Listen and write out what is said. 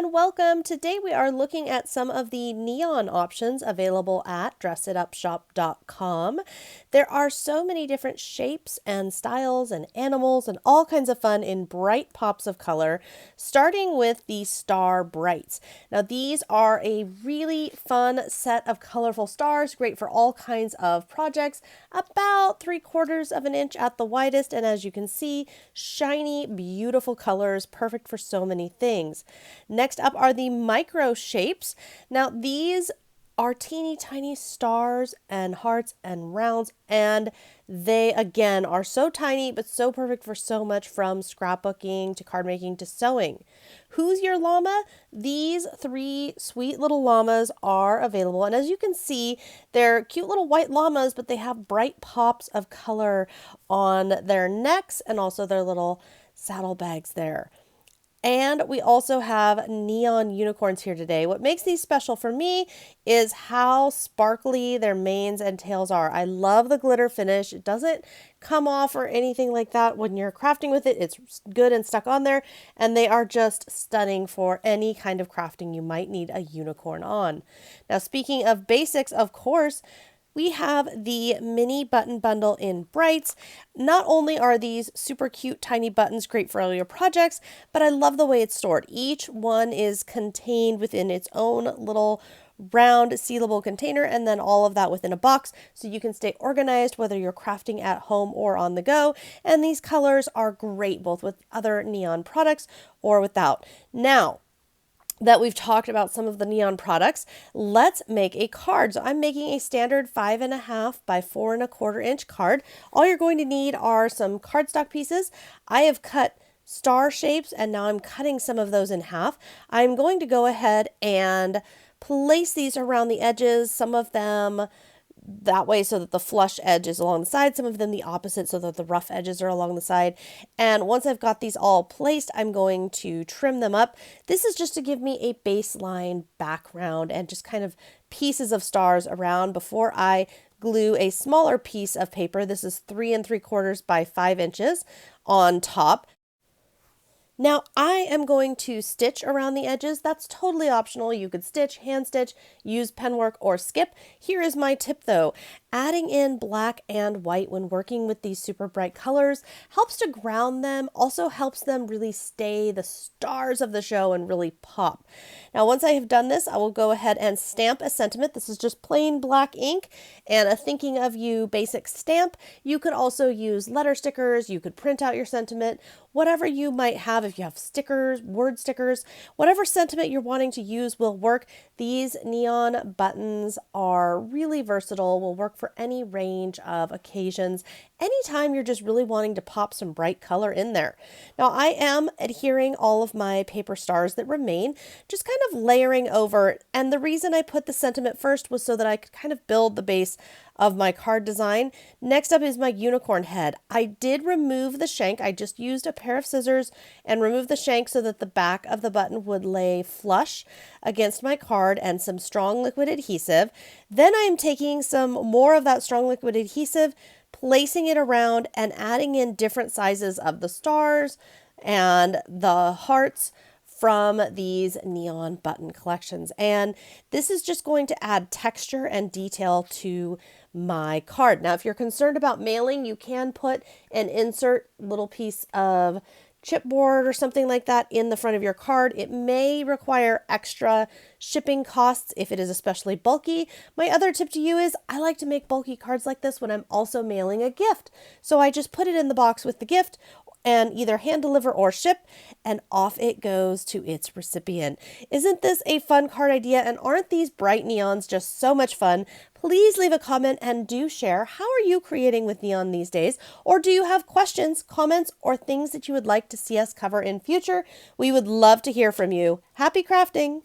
and welcome. Today we are looking at some of the neon options available at dressitupshop.com. There are so many different shapes and styles and animals and all kinds of fun in bright pops of color, starting with the Star Brights. Now these are a really fun set of colorful stars, great for all kinds of projects, about 3/4 of an inch at the widest, and as you can see, shiny, beautiful colors, perfect for so many things. Next up are the micro shapes. Now these are teeny tiny stars and hearts and rounds, and they again are so tiny but so perfect for so much, from scrapbooking to card making to sewing. Who's your llama? These 3 sweet little llamas are available, and as you can see, they're cute little white llamas, but they have bright pops of color on their necks and also their little saddlebags there. And we also have neon unicorns here today. What makes these special for me is how sparkly their manes and tails are. I love the glitter finish. It doesn't come off or anything like that when you're crafting with it. It's good and stuck on there, and they are just stunning for any kind of crafting you might need a unicorn on. Now, speaking of basics, of course, we have the mini button bundle in brights. Not only are these super cute tiny buttons great for all your projects, but I love the way it's stored. Each one is contained within its own little round sealable container, and then all of that within a box, so you can stay organized whether you're crafting at home or on the go. And these colors are great both with other neon products or without. Now that we've talked about some of the neon products, let's make a card. So I'm making a standard 5.5 by 4.25 inch card. All you're going to need are some cardstock pieces. I have cut star shapes, and now I'm cutting some of those in half. I'm going to go ahead and place these around the edges, some of them that way so that the flush edge is along the side, some of them the opposite so that the rough edges are along the side. And once I've got these all placed, I'm going to trim them up. This is just to give me a baseline background and just kind of pieces of stars around before I glue a smaller piece of paper. This is 3 3/4 by 5 inches on top. Now I am going to stitch around the edges. That's totally optional. You could stitch, hand stitch, use pen work, or skip. Here is my tip though. Adding in black and white when working with these super bright colors helps to ground them, also helps them really stay the stars of the show and really pop. Now once I have done this, I will go ahead and stamp a sentiment. This is just plain black ink and a thinking of you basic stamp. You could also use letter stickers, you could print out your sentiment, whatever you might have. If you have stickers, word stickers, whatever sentiment you're wanting to use will work. These neon buttons are really versatile, will work for any range of occasions, anytime you're just really wanting to pop some bright color in there. Now I am adhering all of my paper stars that remain, just kind of layering over, and the reason I put the sentiment first was so that I could kind of build the base of my card design. Next up is my unicorn head. I did remove the shank. I just used a pair of scissors and removed the shank so that the back of the button would lay flush against my card and some strong liquid adhesive. Then I am taking some more of that strong liquid adhesive, placing it around and adding in different sizes of the stars and the hearts from these neon button collections. And this is just going to add texture and detail to my card. Now, if you're concerned about mailing, you can put an insert little piece of chipboard or something like that in the front of your card. It may require extra shipping costs if it is especially bulky. My other tip to you is I like to make bulky cards like this when I'm also mailing a gift. So I just put it in the box with the gift and either hand deliver or ship, and off it goes to its recipient. Isn't this a fun card idea? And aren't these bright neons just so much fun? Please leave a comment and do share. How are you creating with neon these days? Or do you have questions, comments, or things that you would like to see us cover in future? We would love to hear from you. Happy crafting!